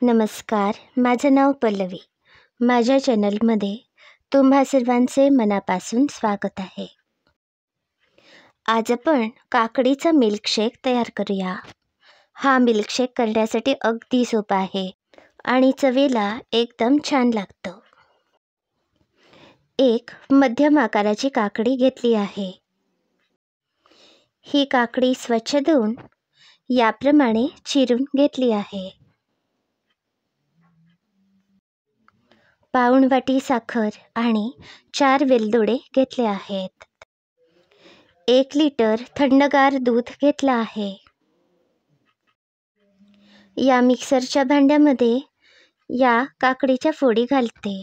नमस्कार, माझं नाव पल्लवी. माझ्या चॅनलमध्ये तुम्हा सर्वांचे मनापासून स्वागत आहे. आज आपण काकडीचा मिल्कशेक तयार करूया. हा मिल्कशेक करण्यासाठी अगदी सोपा आहे आणि चवीला एकदम छान लागतो. एक मध्यम आकाराची काकडी घेतली आहे. ही काकडी स्वच्छ धुवून याप्रमाणे चिरून घेतली आहे. पाऊण वाटी साखर आणि 4 वेलदोडे घेतले आहेत. 1 लिटर थंडगार दूध घेतलं आहे. या मिक्सरच्या भांड्यामध्ये या काकडीच्या फोडी घालते.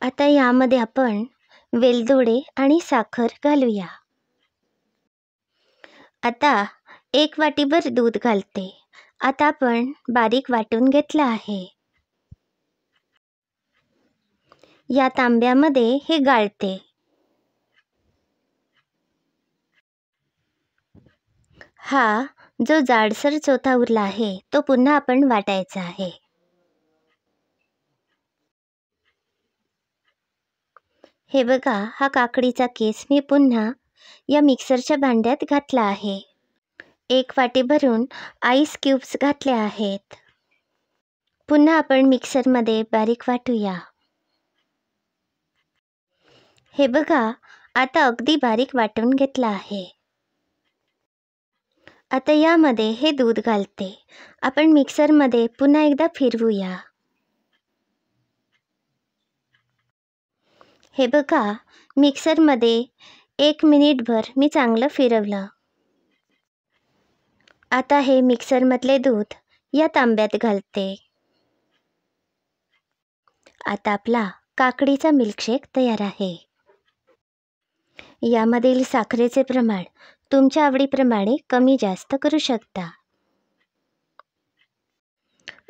आता यामध्ये आपण वेलदोडे आणि साखर घालूया. आता 1 वाटीभर दूध घालते. आता आपण बारीक वाटून घेतलं आहे. या तांब्यामध्ये हे गाळते. हा जो जाडसर चोथा उरला आहे तो पुन्हा आपण वाटायचा आहे. हे बघा, हा काकडीचा केस मी पुन्हा या मिक्सरच्या भांड्यात घातला आहे. 1 वाटी भरून आईस क्यूब्स घातले आहेत. पुन्हा आपण मिक्सरमध्ये बारीक वाटूया. हे बघा, आता अगदी बारीक वाटून घेतलं आहे. आता यामध्ये हे दूध घालते. आपण मिक्सरमध्ये पुन्हा एकदा फिरवूया. हे बघा, मिक्सरमध्ये 1 मिनिटभर मी चांगलं फिरवलं. आता हे मिक्सरमधले दूध या तांब्यात घालते. आता आपला काकडीचा मिल्कशेक तयार आहे. यामधील साखरेचे प्रमाण तुमच्या आवडीप्रमाणे कमी जास्त करू शकता.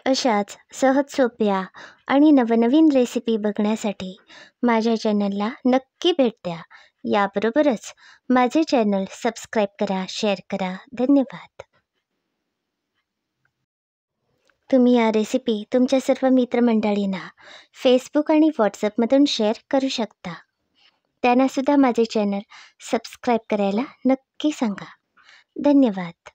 अशाच सहज सोप्या आणि नवनवीन रेसिपी बघण्यासाठी माझ्या चॅनलला नक्की भेट द्या. याबरोबरच माझे चॅनल सबस्क्राईब करा, शेअर करा. धन्यवाद. तुम्ही या रेसिपी तुमच्या सर्व मित्रमंडळींना फेसबुक आणि व्हॉट्सअपमधून शेअर करू शकता. त्यांनासुद्धा माझे चॅनल सबस्क्राईब करायला नक्की सांगा. धन्यवाद.